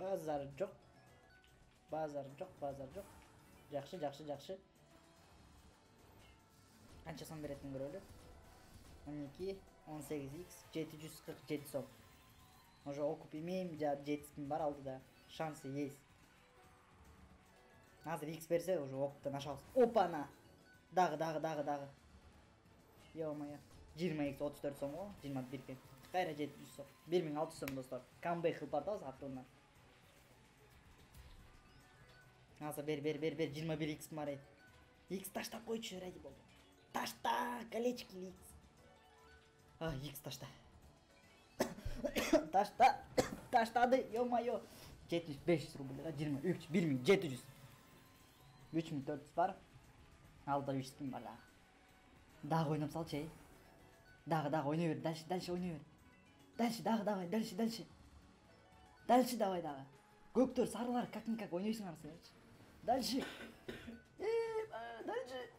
Bazar жок. Bazar жок. Жакшы. Канча сом беретин көрөлү. 12, 18x, 747 сом. Уже окуп имеем, жетиспин бар алдыда. Шансы есть. Азыр x берсе уже окуптан ашабыз. Опана! Дагы. Ё-моё. 20x 34 сом го, 21 кен. Кайра 700 сом. 1600 сом достор. Камбэк кылып атабыз артынан. Азыр бер 21x бар. X таштап койчу ради болду. Ташта, колечки X. X ташта. Таштады, ё-моё. 75 рубльга 23 1700. 3400 бар. Алда 3 спин бар. Дагы ойнап салчы, эй. Дагы ойнай бер, дальше ойнай бер. Дальше, давай, дальше. Дальше давай дагы. Көктөр, сарылар, как ойнойсуңар силерчи. Дальше. Дальше.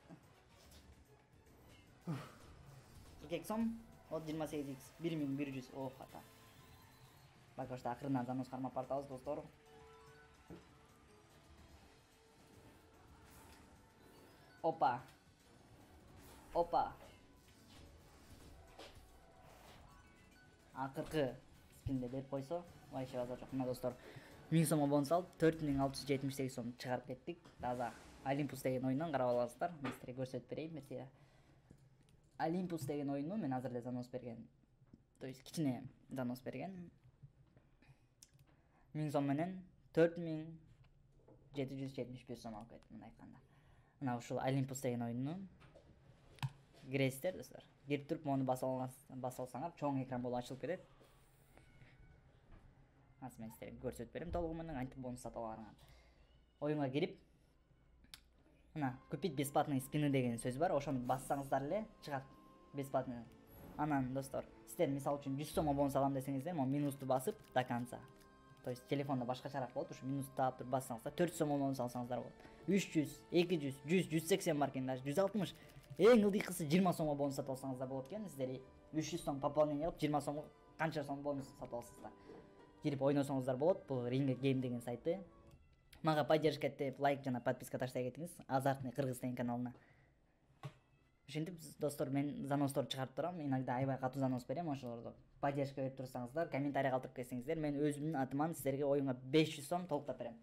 2 сом, от 28x, 1100, о, хата. Пока что акырынан занос кармап бартабыз, достор. Опа. Акыркы спинде берип койсо, вообще базар жок. Мына достор, 1000 сомго бонус алып, 4678 сом чыгарып кеттик. Таза Олимпус деген ойундан карап аласыздар. Мен силерге көрсөтүп берейин, мерси. Олимпус деген oyunu мен азыр эле занос берген. То есть кичине занос берген. 1000 сом менен 4771 сом алып кеттим мына айтканда. Мына ушул Олимпус деген oyunu киресиздер достор. Кирип туруп мону басалсаңар чоң экран болуп ачылып кетет. Азыр мен силерге көрсөтүп берем толугу менен кантип бонус сатып алганын. Оюнга кирип мына купить бесплатные спины деген сөз бар. Ошону бассаңыздар эле чыгат бесплатный. Анан достор, сиздер мисалы үчүн 100 сомго бонус алам десеңиздер, могу минусту басып до конца. То есть телефонда башкачараак болот, ушу минусту таап туруп бассаңыздар 400 сомго бонус алсаңыздар болот. 300, 200, 100, 180 бар экен, даже 160. Эң ылдыйкысы 20 сомго бонус сатып алсаңыздар болот экен. Сиздер 300 сом пополнение кылып 20 сомго канча сом бонус сатып аласыздар. Кирип ойносоңуздар болот. Бул Ring Game деген сайты. Мага поддержка этип, лайк жана подписка таштай кетиңиз. Азартный Кыргыз деген каналына. Ошентип достор, мен заностор чыгарып турам. Иногда аябай катуу занос берем, ошолорду поддержка берип турсаңыздар, комментарий калтырып кетсеңиздер, мен өзүмдүн атыман силерге оюнга 500 сом толуктап берем.